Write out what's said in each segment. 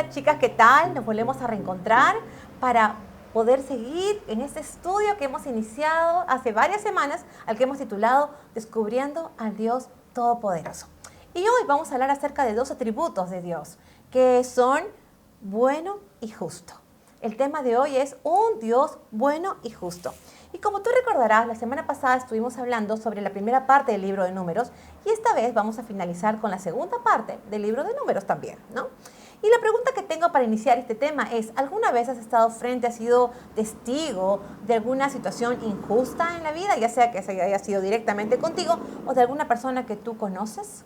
chicas, ¿qué tal? Nos volvemos a reencontrar para poder seguir en este estudio que hemos iniciado hace varias semanas, al que hemos titulado Descubriendo al Dios Todopoderoso. Y hoy vamos a hablar acerca de dos atributos de Dios, que son bueno y justo. El tema de hoy es un Dios bueno y justo. Y como tú recordarás, la semana pasada estuvimos hablando sobre la primera parte del libro de Números y esta vez vamos a finalizar con la segunda parte del libro de Números también, ¿no? Y la pregunta que tengo para iniciar este tema es, ¿alguna vez has estado frente, has sido testigo de alguna situación injusta en la vida, ya sea que se haya sido directamente contigo o de alguna persona que tú conoces?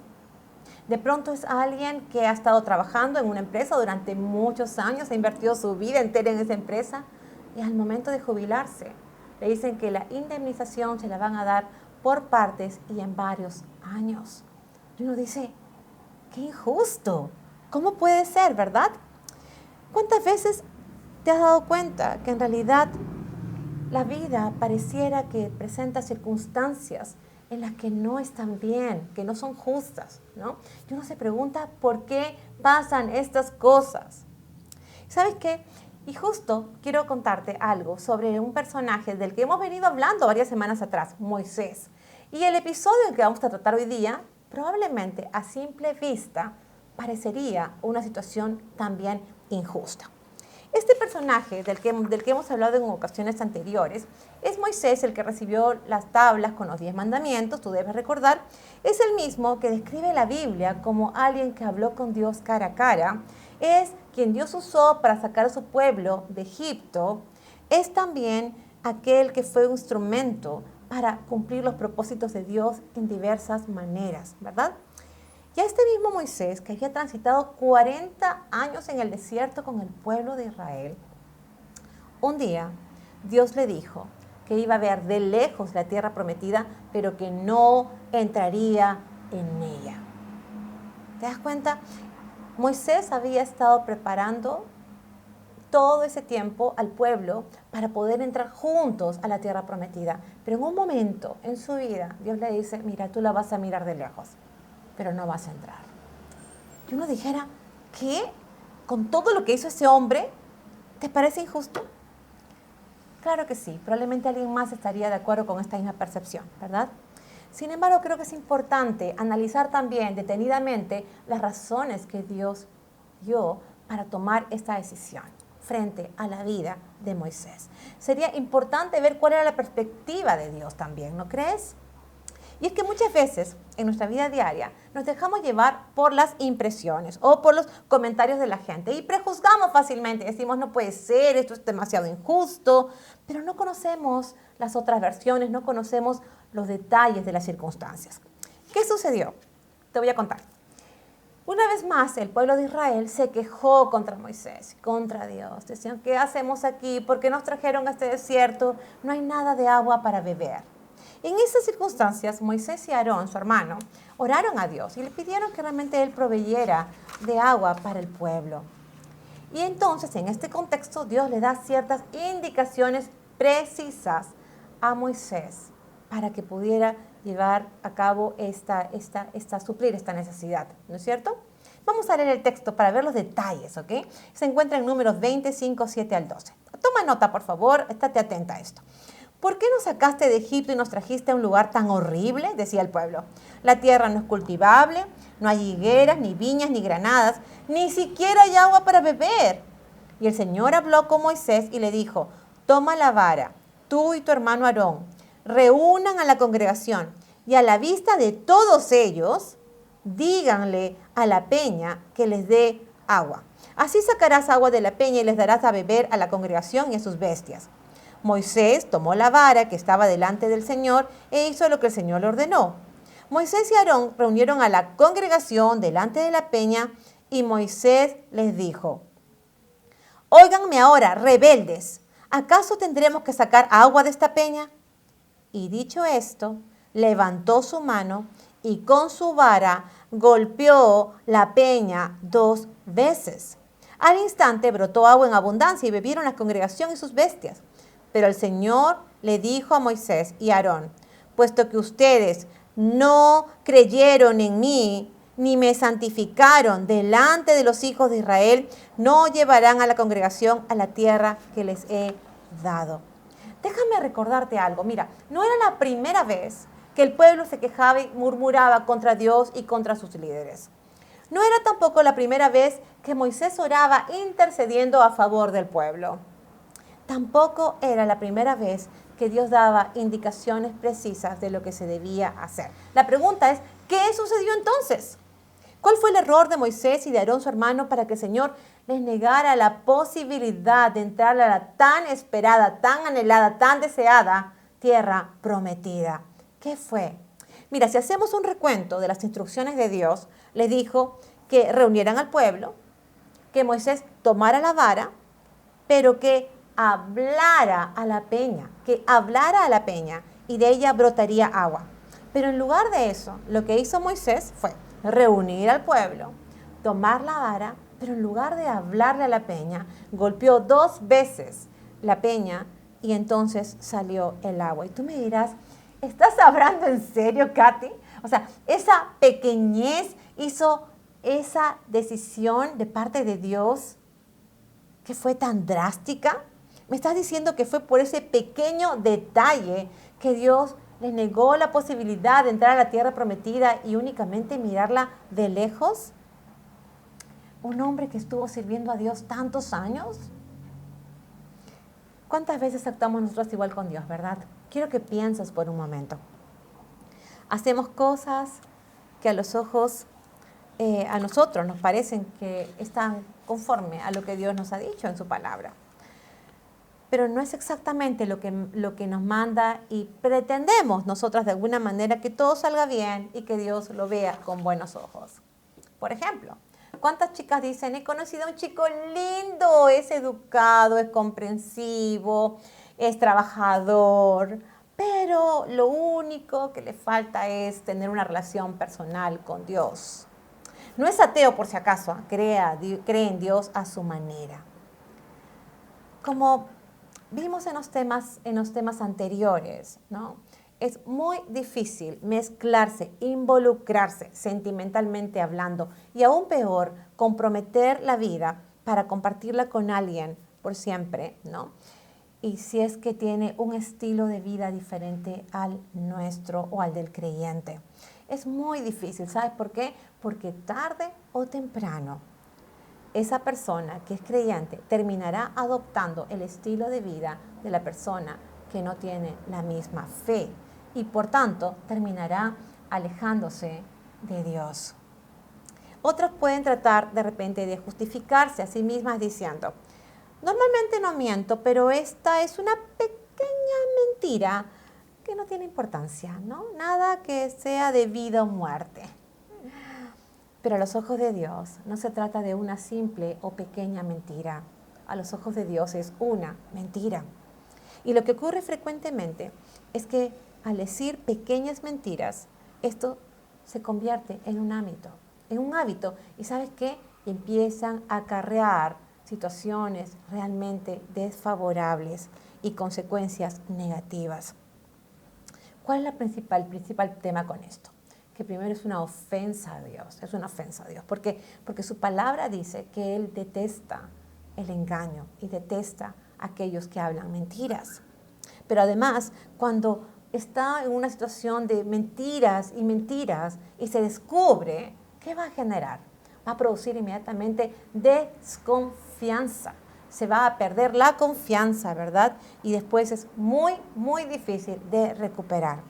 De pronto es alguien que ha estado trabajando en una empresa durante muchos años, ha invertido su vida entera en esa empresa y al momento de jubilarse le dicen que la indemnización se la van a dar por partes y en varios años. Y uno dice, qué injusto, ¿cómo puede ser, verdad? ¿Cuántas veces te has dado cuenta que en realidad la vida pareciera que presenta circunstancias en las que no están bien, que no son justas, ¿no? Y uno se pregunta, ¿por qué pasan estas cosas? ¿Sabes qué? Y justo quiero contarte algo sobre un personaje del que hemos venido hablando varias semanas atrás, Moisés. Y el episodio que vamos a tratar hoy día, probablemente a simple vista, parecería una situación también injusta. Este personaje del que hemos hablado en ocasiones anteriores es Moisés, el que recibió las tablas con los 10 mandamientos, tú debes recordar. Es el mismo que describe la Biblia como alguien que habló con Dios cara a cara. Es quien Dios usó para sacar a su pueblo de Egipto. Es también aquel que fue un instrumento para cumplir los propósitos de Dios en diversas maneras, ¿verdad? Y a este mismo Moisés, que había transitado 40 años en el desierto con el pueblo de Israel, un día Dios le dijo que iba a ver de lejos la tierra prometida, pero que no entraría en ella. ¿Te das cuenta? Moisés había estado preparando todo ese tiempo al pueblo para poder entrar juntos a la tierra prometida. Pero en un momento en su vida, Dios le dice, mira, tú la vas a mirar de lejos, pero no vas a entrar. Y uno dijera, ¿qué? ¿Con todo lo que hizo ese hombre, te parece injusto? Claro que sí, probablemente alguien más estaría de acuerdo con esta misma percepción, ¿verdad? Sin embargo, creo que es importante analizar también detenidamente las razones que Dios dio para tomar esta decisión frente a la vida de Moisés. Sería importante ver cuál era la perspectiva de Dios también, ¿no crees? Y es que muchas veces en nuestra vida diaria nos dejamos llevar por las impresiones o por los comentarios de la gente y prejuzgamos fácilmente. Decimos, no puede ser, esto es demasiado injusto, pero no conocemos las otras versiones, no conocemos los detalles de las circunstancias. ¿Qué sucedió? Te voy a contar. Una vez más, el pueblo de Israel se quejó contra Moisés, contra Dios. Decían, ¿qué hacemos aquí? ¿Por qué nos trajeron a este desierto? No hay nada de agua para beber. En esas circunstancias, Moisés y Aarón, su hermano, oraron a Dios y le pidieron que realmente Él proveyera de agua para el pueblo. Y entonces, en este contexto, Dios le da ciertas indicaciones precisas a Moisés para que pudiera llevar a cabo suplir esta necesidad, ¿no es cierto? Vamos a leer el texto para ver los detalles, ¿ok? Se encuentra en Números 25, 7 al 12. Toma nota, por favor, estate atenta a esto. ¿Por qué nos sacaste de Egipto y nos trajiste a un lugar tan horrible? Decía el pueblo. La tierra no es cultivable, no hay higueras, ni viñas, ni granadas, ni siquiera hay agua para beber. Y el Señor habló con Moisés y le dijo, toma la vara, tú y tu hermano Aarón, reúnan a la congregación y a la vista de todos ellos, díganle a la peña que les dé agua. Así sacarás agua de la peña y les darás a beber a la congregación y a sus bestias. Moisés tomó la vara que estaba delante del Señor e hizo lo que el Señor le ordenó. Moisés y Aarón reunieron a la congregación delante de la peña y Moisés les dijo, óiganme ahora, rebeldes, ¿acaso tendremos que sacar agua de esta peña? Y dicho esto, levantó su mano y con su vara golpeó la peña 2 veces. Al instante brotó agua en abundancia y bebieron la congregación y sus bestias. Pero el Señor le dijo a Moisés y a Aarón, puesto que ustedes no creyeron en mí ni me santificaron delante de los hijos de Israel, no llevarán a la congregación a la tierra que les he dado. Déjame recordarte algo. Mira, no era la primera vez que el pueblo se quejaba y murmuraba contra Dios y contra sus líderes. No era tampoco la primera vez que Moisés oraba intercediendo a favor del pueblo. Tampoco era la primera vez que Dios daba indicaciones precisas de lo que se debía hacer. La pregunta es, ¿qué sucedió entonces? ¿Cuál fue el error de Moisés y de Aarón, su hermano, para que el Señor les negara la posibilidad de entrar a la tan esperada, tan anhelada, tan deseada tierra prometida? ¿Qué fue? Mira, si hacemos un recuento de las instrucciones de Dios, le dijo que reunieran al pueblo, que Moisés tomara la vara, pero que hablara a la peña, y de ella brotaría agua. Pero en lugar de eso, lo que hizo Moisés fue reunir al pueblo, tomar la vara, pero en lugar de hablarle a la peña, golpeó 2 veces la peña y entonces salió el agua. Y tú me dirás, ¿estás hablando en serio, Katy? O sea, esa pequeñez hizo esa decisión de parte de Dios que fue tan drástica. ¿Me estás diciendo que fue por ese pequeño detalle que Dios les negó la posibilidad de entrar a la tierra prometida y únicamente mirarla de lejos? Un hombre que estuvo sirviendo a Dios tantos años. ¿Cuántas veces actuamos nosotros igual con Dios, verdad? Quiero que pienses por un momento. Hacemos cosas que a los ojos, a nosotros nos parecen que están conforme a lo que Dios nos ha dicho en su palabra. Pero no es exactamente lo que nos manda y pretendemos nosotras de alguna manera que todo salga bien y que Dios lo vea con buenos ojos. Por ejemplo, ¿cuántas chicas dicen, he conocido a un chico lindo, es educado, es comprensivo, es trabajador, pero lo único que le falta es tener una relación personal con Dios? No es ateo por si acaso, cree en Dios a su manera. Como vimos en los temas anteriores, ¿no? Es muy difícil mezclarse, involucrarse sentimentalmente hablando y aún peor, comprometer la vida para compartirla con alguien por siempre, ¿no? Y si es que tiene un estilo de vida diferente al nuestro o al del creyente. Es muy difícil, ¿sabes por qué? Porque tarde o temprano esa persona que es creyente terminará adoptando el estilo de vida de la persona que no tiene la misma fe y por tanto terminará alejándose de Dios. Otros pueden tratar de repente de justificarse a sí mismas diciendo, normalmente no miento, pero esta es una pequeña mentira que no tiene importancia, ¿no? Nada que sea de vida o muerte. Pero a los ojos de Dios no se trata de una simple o pequeña mentira. A los ojos de Dios es una mentira. Y lo que ocurre frecuentemente es que al decir pequeñas mentiras, esto se convierte en un hábito. ¿Y sabes qué? Empiezan a acarrear situaciones realmente desfavorables y consecuencias negativas. ¿Cuál es el principal tema con esto? Que primero es una ofensa a Dios, porque su palabra dice que Él detesta el engaño y detesta a aquellos que hablan mentiras. Pero además, cuando está en una situación de mentiras y se descubre, ¿qué va a generar? Va a producir inmediatamente desconfianza. Se va a perder la confianza, ¿verdad? Y después es muy, muy difícil de recuperar.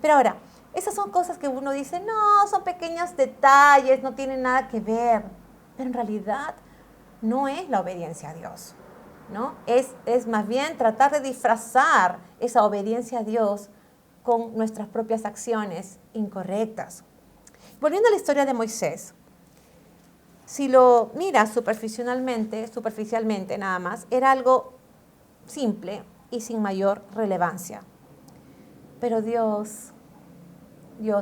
Pero ahora, esas son cosas que uno dice, no, son pequeños detalles, no tienen nada que ver. Pero en realidad no es la obediencia a Dios, ¿no? Es más bien tratar de disfrazar esa obediencia a Dios con nuestras propias acciones incorrectas. Volviendo a la historia de Moisés, si lo miras superficialmente nada más, era algo simple y sin mayor relevancia. Pero Dios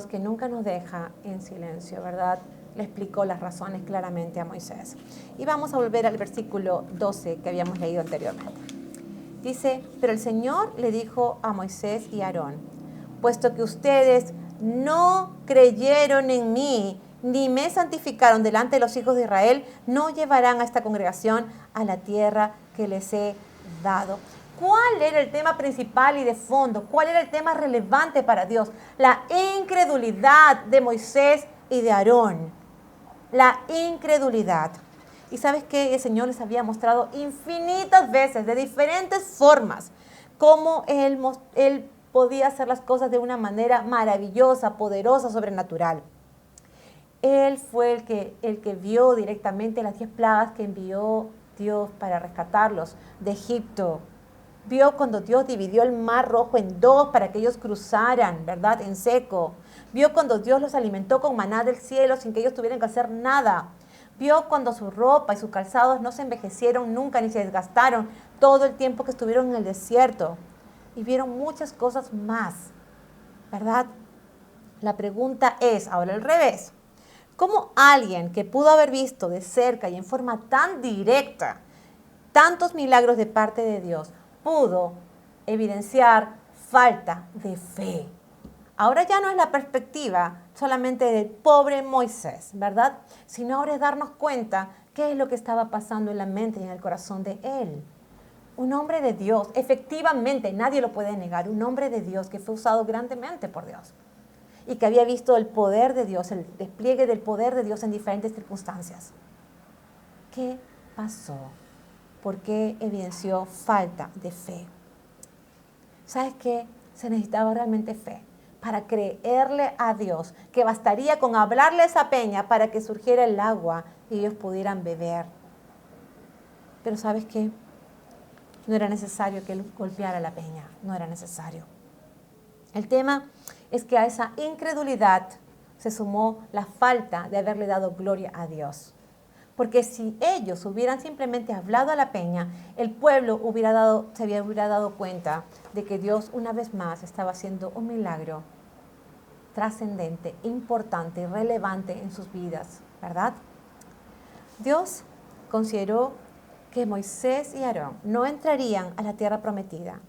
que nunca nos deja en silencio, ¿verdad? Le explicó las razones claramente a Moisés. Y vamos a volver al versículo 12 que habíamos leído anteriormente. Dice, pero el Señor le dijo a Moisés y a Aarón, puesto que ustedes no creyeron en mí, ni me santificaron delante de los hijos de Israel, no llevarán a esta congregación a la tierra que les he dado. ¿Cuál era el tema principal y de fondo? ¿Cuál era el tema relevante para Dios? La incredulidad de Moisés y de Aarón. La incredulidad. Y ¿sabes qué? El Señor les había mostrado infinitas veces, de diferentes formas, cómo Él podía hacer las cosas de una manera maravillosa, poderosa, sobrenatural. Él fue el que vio directamente las 10 plagas que envió Dios para rescatarlos de Egipto. Vio cuando Dios dividió el mar rojo en dos para que ellos cruzaran, ¿verdad? En seco. Vio cuando Dios los alimentó con maná del cielo sin que ellos tuvieran que hacer nada. Vio cuando su ropa y sus calzados no se envejecieron nunca ni se desgastaron todo el tiempo que estuvieron en el desierto. Y vieron muchas cosas más, ¿verdad? La pregunta es, ahora al revés, ¿cómo alguien que pudo haber visto de cerca y en forma tan directa tantos milagros de parte de Dios pudo evidenciar falta de fe? Ahora ya no es la perspectiva solamente del pobre Moisés, ¿verdad? Sino ahora es darnos cuenta qué es lo que estaba pasando en la mente y en el corazón de él. Un hombre de Dios, efectivamente, nadie lo puede negar, un hombre de Dios que fue usado grandemente por Dios y que había visto el poder de Dios, el despliegue del poder de Dios en diferentes circunstancias. ¿Qué pasó? ¿Por qué evidenció falta de fe? ¿Sabes qué? Se necesitaba realmente fe para creerle a Dios, que bastaría con hablarle a esa peña para que surgiera el agua y ellos pudieran beber. Pero ¿sabes qué? No era necesario que él golpeara la peña, no era necesario. El tema es que a esa incredulidad se sumó la falta de haberle dado gloria a Dios. Porque si ellos hubieran simplemente hablado a la peña, el pueblo se hubiera dado cuenta de que Dios una vez más estaba haciendo un milagro trascendente, importante y relevante en sus vidas, ¿verdad? Dios consideró que Moisés y Aarón no entrarían a la tierra prometida,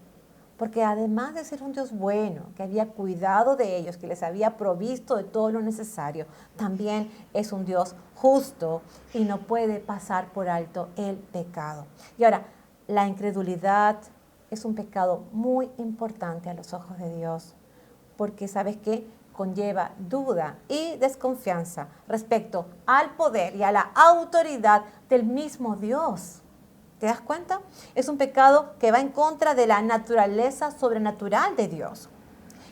porque además de ser un Dios bueno, que había cuidado de ellos, que les había provisto de todo lo necesario, también es un Dios justo y no puede pasar por alto el pecado. Y ahora, la incredulidad es un pecado muy importante a los ojos de Dios, porque ¿sabes qué? Conlleva duda y desconfianza respecto al poder y a la autoridad del mismo Dios. ¿Te das cuenta? Es un pecado que va en contra de la naturaleza sobrenatural de Dios.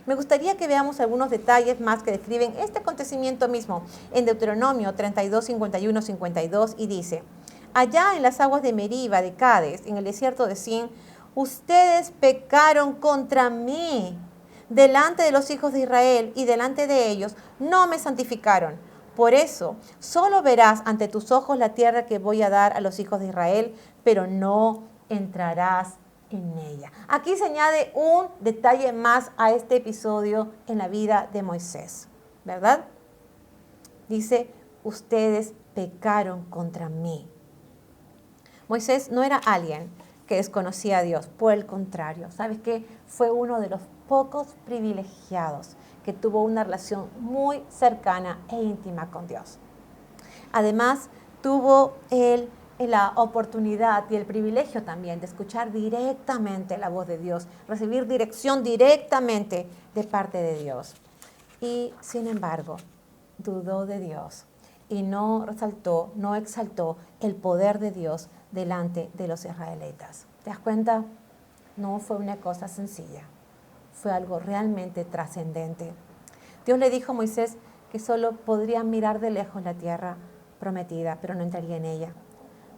Me gustaría que veamos algunos detalles más que describen este acontecimiento mismo en Deuteronomio 32, 51, 52 y dice: allá en las aguas de Meriba, de Cades, en el desierto de Sin, ustedes pecaron contra mí. Delante de los hijos de Israel y delante de ellos no me santificaron. Por eso, solo verás ante tus ojos la tierra que voy a dar a los hijos de Israel, pero no entrarás en ella. Aquí se añade un detalle más a este episodio en la vida de Moisés, ¿verdad? Dice, ustedes pecaron contra mí. Moisés no era alguien que desconocía a Dios, por el contrario, ¿sabes qué? Fue uno de los pocos privilegiados que tuvo una relación muy cercana e íntima con Dios. Además, tuvo él la oportunidad y el privilegio también de escuchar directamente la voz de Dios, recibir dirección directamente de parte de Dios. Y, sin embargo, dudó de Dios y no resaltó, no exaltó el poder de Dios delante de los israelitas. ¿Te das cuenta? No fue una cosa sencilla. Fue algo realmente trascendente. Dios le dijo a Moisés que solo podría mirar de lejos la tierra prometida, pero no entraría en ella.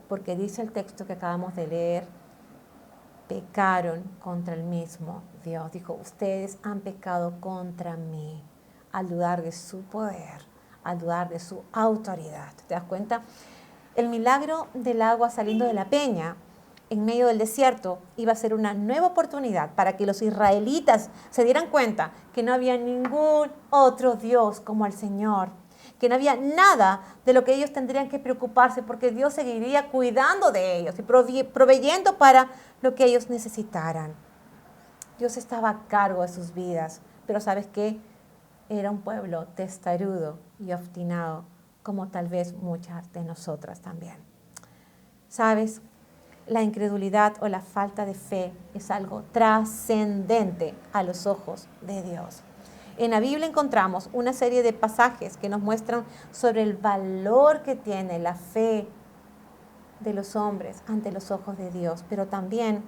Porque dice el texto que acabamos de leer, pecaron contra el mismo Dios. Dijo, ustedes han pecado contra mí, al dudar de su poder, al dudar de su autoridad. ¿Te das cuenta? El milagro del agua saliendo de la peña en medio del desierto iba a ser una nueva oportunidad para que los israelitas se dieran cuenta que no había ningún otro Dios como el Señor, que no había nada de lo que ellos tendrían que preocuparse porque Dios seguiría cuidando de ellos y proveyendo para lo que ellos necesitaran. Dios estaba a cargo de sus vidas, pero ¿sabes qué? Era un pueblo testarudo y obstinado como tal vez muchas de nosotras también. ¿Sabes? La incredulidad o la falta de fe es algo trascendente a los ojos de Dios. En la Biblia encontramos una serie de pasajes que nos muestran sobre el valor que tiene la fe de los hombres ante los ojos de Dios, pero también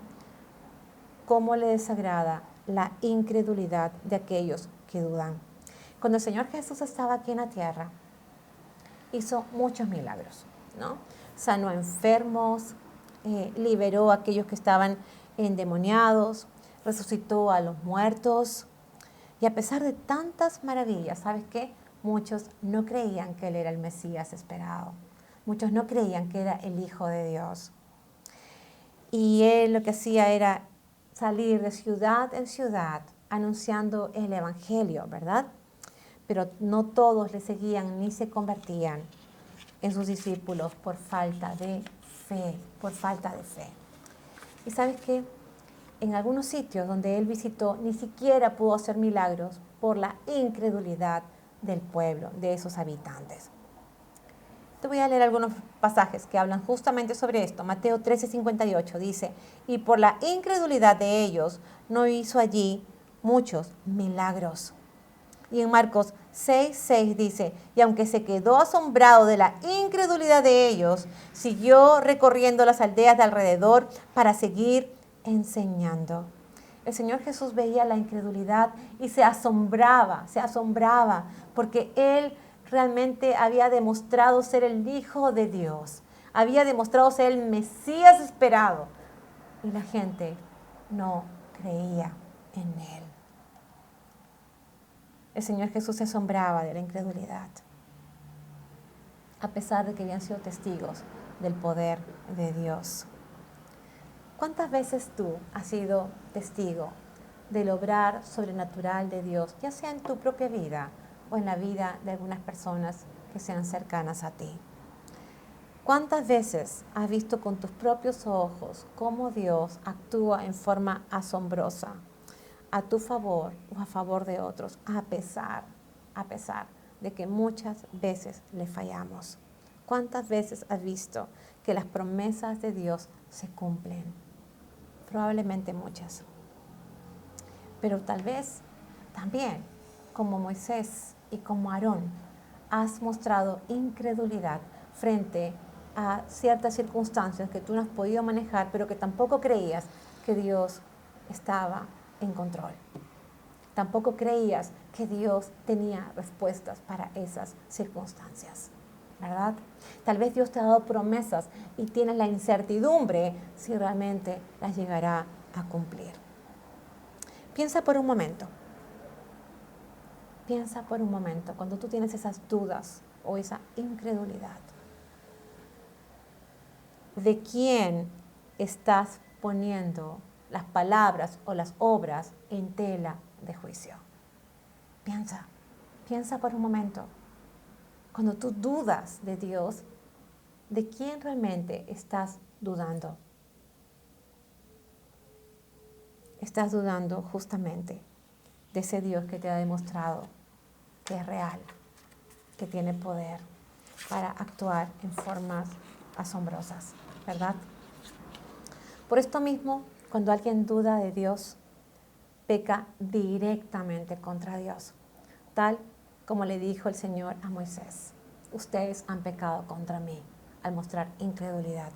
cómo le desagrada la incredulidad de aquellos que dudan. Cuando el Señor Jesús estaba aquí en la tierra, hizo muchos milagros, ¿no? Sanó enfermos, liberó a aquellos que estaban endemoniados, resucitó a los muertos. Y a pesar de tantas maravillas, ¿sabes qué? Muchos no creían que Él era el Mesías esperado. Muchos no creían que era el Hijo de Dios. Y Él lo que hacía era salir de ciudad en ciudad anunciando el Evangelio, ¿verdad? Pero no todos le seguían ni se convertían en sus discípulos por falta de fe, por falta de fe. Y ¿sabes qué? En algunos sitios donde Él visitó ni siquiera pudo hacer milagros por la incredulidad del pueblo, de esos habitantes. Te voy a leer algunos pasajes que hablan justamente sobre esto. Mateo 13:58 dice, y por la incredulidad de ellos no hizo allí muchos milagros. Y en Marcos 6:6 dice, y aunque se quedó asombrado de la incredulidad de ellos, siguió recorriendo las aldeas de alrededor para seguir enseñando. El Señor Jesús veía la incredulidad y se asombraba, porque Él realmente había demostrado ser el Hijo de Dios, había demostrado ser el Mesías esperado, y la gente no creía en Él. El Señor Jesús se asombraba de la incredulidad, a pesar de que habían sido testigos del poder de Dios. ¿Cuántas veces tú has sido testigo del obrar sobrenatural de Dios, ya sea en tu propia vida o en la vida de algunas personas que sean cercanas a ti? ¿Cuántas veces has visto con tus propios ojos cómo Dios actúa en forma asombrosa a tu favor o a favor de otros, a pesar de que muchas veces le fallamos? ¿Cuántas veces has visto que las promesas de Dios se cumplen? Probablemente muchas. Pero tal vez también, como Moisés y como Aarón, has mostrado incredulidad frente a ciertas circunstancias que tú no has podido manejar, pero que tampoco creías que Dios estaba en control. Tampoco creías que Dios tenía respuestas para esas circunstancias, ¿verdad? Tal vez Dios te ha dado promesas y tienes la incertidumbre si realmente las llegará a cumplir. Piensa por un momento, cuando tú tienes esas dudas o esa incredulidad, ¿de quién estás poniendo las palabras o las obras en tela de juicio? Piensa por un momento. Cuando tú dudas de Dios, ¿de quién realmente estás dudando? Estás dudando justamente de ese Dios que te ha demostrado que es real, que tiene poder para actuar en formas asombrosas, ¿verdad? Por esto mismo, cuando alguien duda de Dios, peca directamente contra Dios, tal como le dijo el Señor a Moisés: ustedes han pecado contra mí al mostrar incredulidad.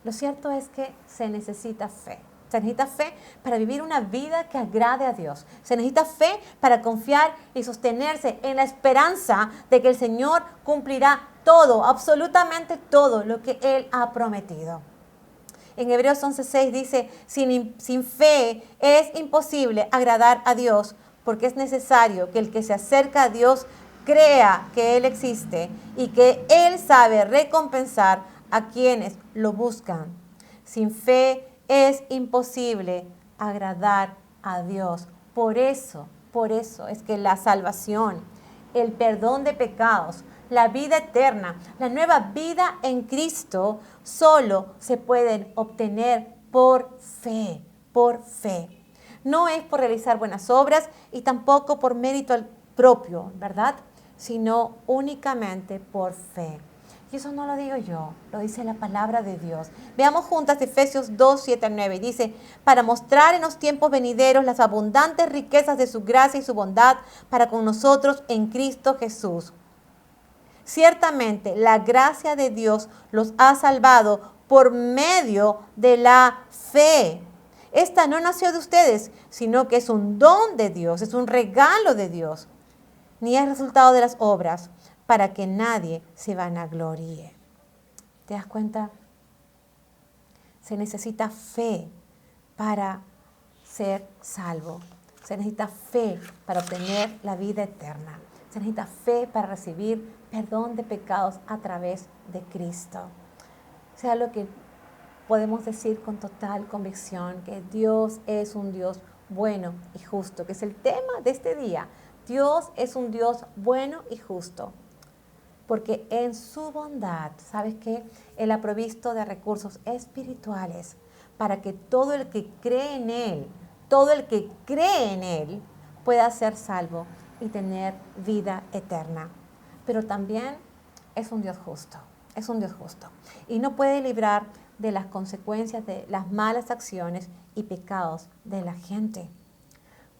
Lo cierto es que se necesita fe. Se necesita fe para vivir una vida que agrade a Dios. Se necesita fe para confiar y sostenerse en la esperanza de que el Señor cumplirá todo, absolutamente todo lo que Él ha prometido. En Hebreos 11:6 dice, sin fe es imposible agradar a Dios, porque es necesario que el que se acerca a Dios crea que Él existe y que Él sabe recompensar a quienes lo buscan. Sin fe es imposible agradar a Dios. Por eso es que la salvación, el perdón de pecados, la vida eterna, la nueva vida en Cristo, solo se pueden obtener por fe, por fe. No es por realizar buenas obras y tampoco por mérito propio, ¿verdad? sino únicamente por fe. Y eso no lo digo yo, lo dice la palabra de Dios. Veamos juntas Efesios 2, 7 al 9. Dice, para mostrar en los tiempos venideros las abundantes riquezas de su gracia y su bondad para con nosotros en Cristo Jesús. Ciertamente, la gracia de Dios los ha salvado por medio de la fe. Esta no nació de ustedes, sino que es un don de Dios, es un regalo de Dios, ni es resultado de las obras, para que nadie se vanagloríe. ¿Te das cuenta? Se necesita fe para ser salvo. Se necesita fe para obtener la vida eterna. Se necesita fe para recibir perdón de pecados a través de Cristo. O sea, lo que podemos decir con total convicción, que Dios es un Dios bueno y justo, que es el tema de este día. Dios es un Dios bueno y justo, porque en su bondad, ¿sabes qué? Él ha provisto de recursos espirituales para que todo el que cree en Él, pueda ser salvo y tener vida eterna. Pero también es un Dios justo, y no puede librar de las consecuencias de las malas acciones y pecados de la gente.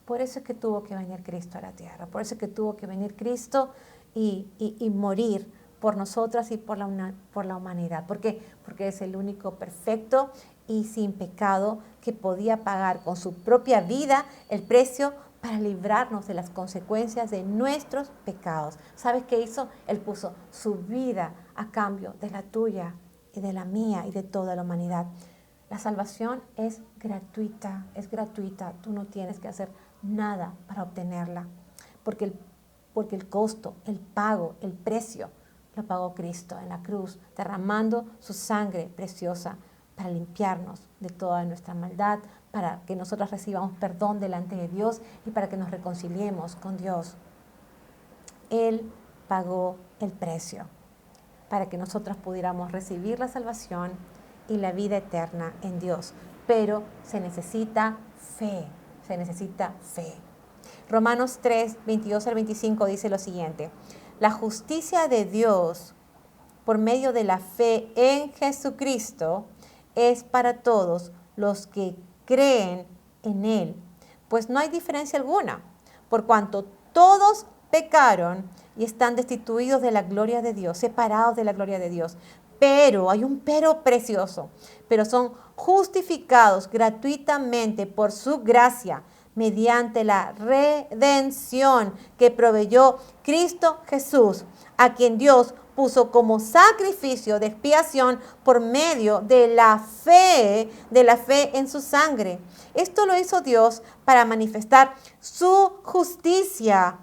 Por eso es que tuvo que venir Cristo a la tierra, por eso es que tuvo que venir Cristo y morir por nosotras y por la humanidad. ¿Por qué? Porque es el único perfecto y sin pecado que podía pagar con su propia vida el precio para librarnos de las consecuencias de nuestros pecados. ¿Sabes qué hizo? Él puso su vida a cambio de la tuya y de la mía y de toda la humanidad. La salvación es gratuita. Tú no tienes que hacer nada para obtenerla, porque el costo, el pago, el precio, lo pagó Cristo en la cruz, derramando su sangre preciosa para limpiarnos de toda nuestra maldad, para que nosotros recibamos perdón delante de Dios y para que nos reconciliemos con Dios. Él pagó el precio para que nosotros pudiéramos recibir la salvación y la vida eterna en Dios. Pero se necesita fe, Romanos 3, 22 al 25 dice lo siguiente: la justicia de Dios por medio de la fe en Jesucristo es para todos los que creen en Él, pues no hay diferencia alguna, por cuanto todos pecaron y están destituidos de la gloria de Dios, separados de la gloria de Dios. Pero, hay un pero precioso, pero son justificados gratuitamente por su gracia, mediante la redención que proveyó Cristo Jesús, a quien Dios puso como sacrificio de expiación por medio de la fe en su sangre. Esto lo hizo Dios para manifestar su justicia,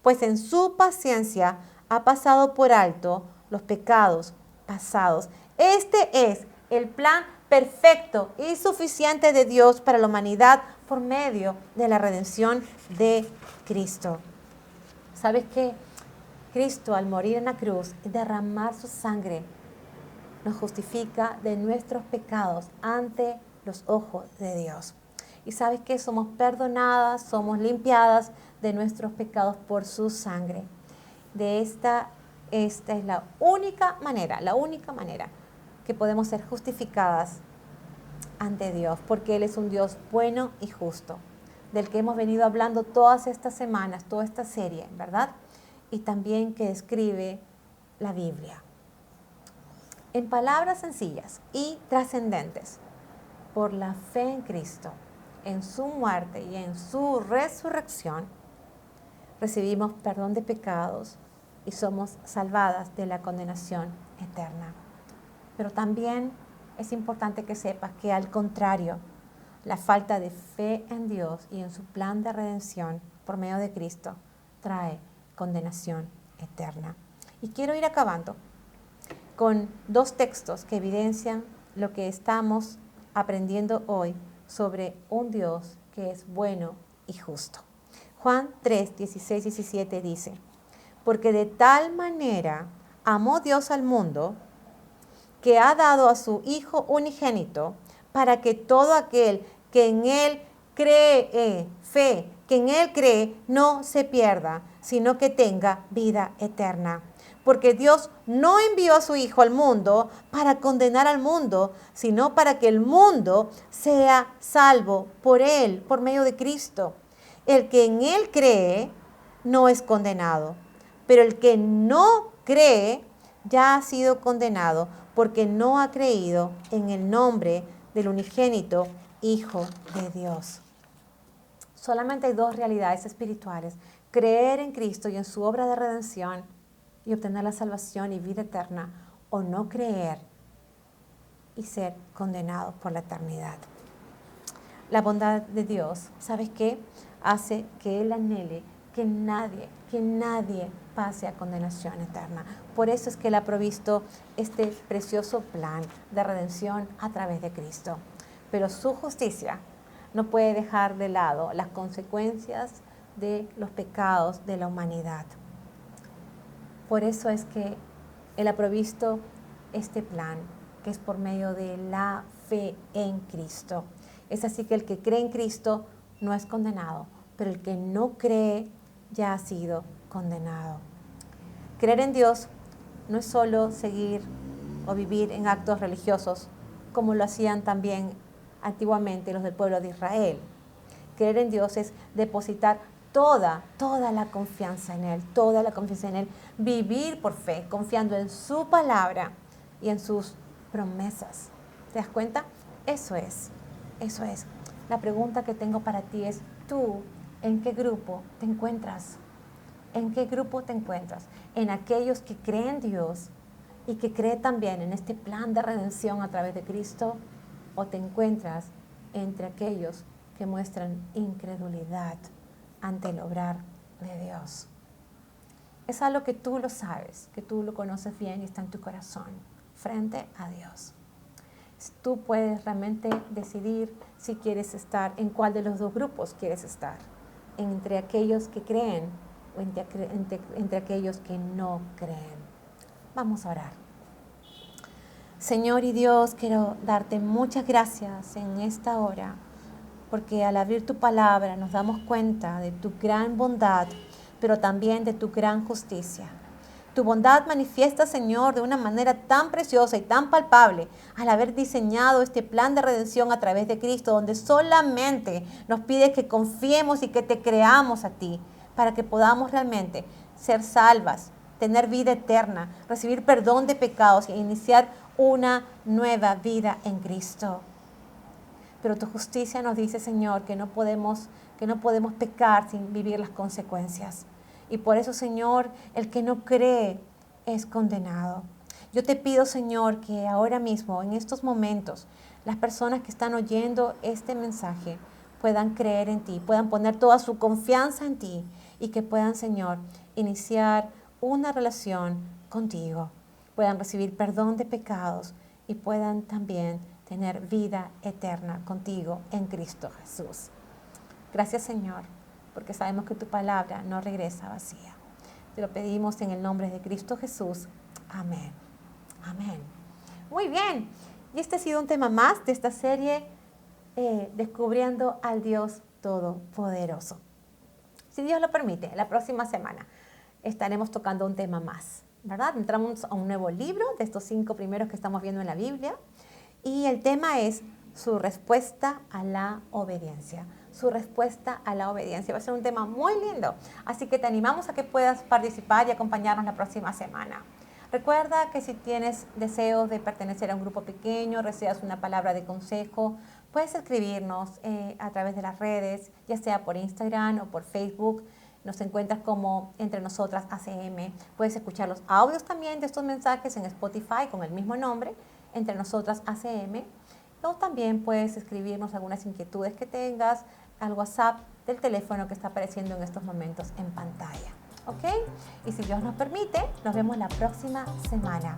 pues en su paciencia ha pasado por alto los pecados pasados. Este es el plan perfecto y suficiente de Dios para la humanidad por medio de la redención de Cristo. ¿Sabes qué? Cristo, al morir en la cruz y derramar su sangre, nos justifica de nuestros pecados ante los ojos de Dios. Y sabes que somos perdonadas, somos limpiadas de nuestros pecados por su sangre. Esta es la única manera que podemos ser justificadas ante Dios, porque Él es un Dios bueno y justo, del que hemos venido hablando todas estas semanas, toda esta serie, ¿verdad? Y también que describe la Biblia. En palabras sencillas y trascendentes, por la fe en Cristo, en su muerte y en su resurrección, recibimos perdón de pecados y somos salvadas de la condenación eterna. Pero también es importante que sepas que al contrario, la falta de fe en Dios y en su plan de redención por medio de Cristo trae condenación eterna. Y quiero ir acabando con dos textos que evidencian lo que estamos aprendiendo hoy sobre un Dios que es bueno y justo. Juan 3, 16, 17 dice: porque de tal manera amó Dios al mundo, que ha dado a su Hijo unigénito, para que todo aquel que en Él cree, fe, que en Él cree, no se pierda, sino que tenga vida eterna. Porque Dios no envió a su Hijo al mundo para condenar al mundo, sino para que el mundo sea salvo por Él, por medio de Cristo. El que en Él cree no es condenado, pero el que no cree ya ha sido condenado porque no ha creído en el nombre del unigénito Hijo de Dios. Solamente hay dos realidades espirituales: creer en Cristo y en su obra de redención y obtener la salvación y vida eterna, o no creer y ser condenado por la eternidad. La bondad de Dios, ¿sabes qué? Hace que Él anhele que nadie pase a condenación eterna. Por eso es que Él ha provisto este precioso plan de redención a través de Cristo. Pero su justicia no puede dejar de lado las consecuencias de los pecados de la humanidad. Por eso es que Él ha provisto este plan, que es por medio de la fe en Cristo. Es así que el que cree en Cristo no es condenado, pero el que no cree ya ha sido condenado. Creer en Dios no es solo seguir o vivir en actos religiosos, como lo hacían también antiguamente los del pueblo de Israel. Creer en Dios es depositar toda la confianza en Él, vivir por fe, confiando en su palabra y en sus promesas. ¿Te das cuenta? Eso es. La pregunta que tengo para ti es: ¿tú en qué grupo te encuentras? ¿En qué grupo te encuentras? ¿En aquellos que creen en Dios y que creen también en este plan de redención a través de Cristo? ¿O te encuentras entre aquellos que muestran incredulidad ante el obrar de Dios? Es algo que tú lo sabes, que tú lo conoces bien y está en tu corazón, frente a Dios. Tú puedes realmente decidir si quieres estar, en cuál de los dos grupos quieres estar, entre aquellos que creen o entre aquellos que no creen. Vamos a orar. Señor y Dios, quiero darte muchas gracias en esta hora, porque al abrir tu palabra nos damos cuenta de tu gran bondad, pero también de tu gran justicia. Tu bondad manifiesta, Señor, de una manera tan preciosa y tan palpable al haber diseñado este plan de redención a través de Cristo, donde solamente nos pides que confiemos y que te creamos a ti, para que podamos realmente ser salvas, tener vida eterna, recibir perdón de pecados e iniciar una nueva vida en Cristo. Pero tu justicia nos dice, Señor, que no podemos pecar sin vivir las consecuencias. Y por eso, Señor, el que no cree es condenado. Yo te pido, Señor, que ahora mismo, en estos momentos, las personas que están oyendo este mensaje puedan creer en ti, puedan poner toda su confianza en ti y que puedan, Señor, iniciar una relación contigo, puedan recibir perdón de pecados y puedan también tener vida eterna contigo en Cristo Jesús. Gracias, Señor, porque sabemos que tu palabra no regresa vacía. Te lo pedimos en el nombre de Cristo Jesús. Amén. Amén. Muy bien. Y este ha sido un tema más de esta serie, Descubriendo al Dios Todopoderoso. Si Dios lo permite, la próxima semana estaremos tocando un tema más, ¿verdad? Entramos a un nuevo libro de estos 5 primeros que estamos viendo en la Biblia. Y el tema es su respuesta a la obediencia. Su respuesta a la obediencia. Va a ser un tema muy lindo. Así que te animamos a que puedas participar y acompañarnos la próxima semana. Recuerda que si tienes deseos de pertenecer a un grupo pequeño, deseas una palabra de consejo, puedes escribirnos a través de las redes, ya sea por Instagram o por Facebook. Nos encuentras como Entre Nosotras ACM. Puedes escuchar los audios también de estos mensajes en Spotify con el mismo nombre, Entre Nosotras ACM. O también puedes escribirnos algunas inquietudes que tengas al WhatsApp del teléfono que está apareciendo en estos momentos en pantalla. ¿Ok? Y si Dios nos permite, nos vemos la próxima semana.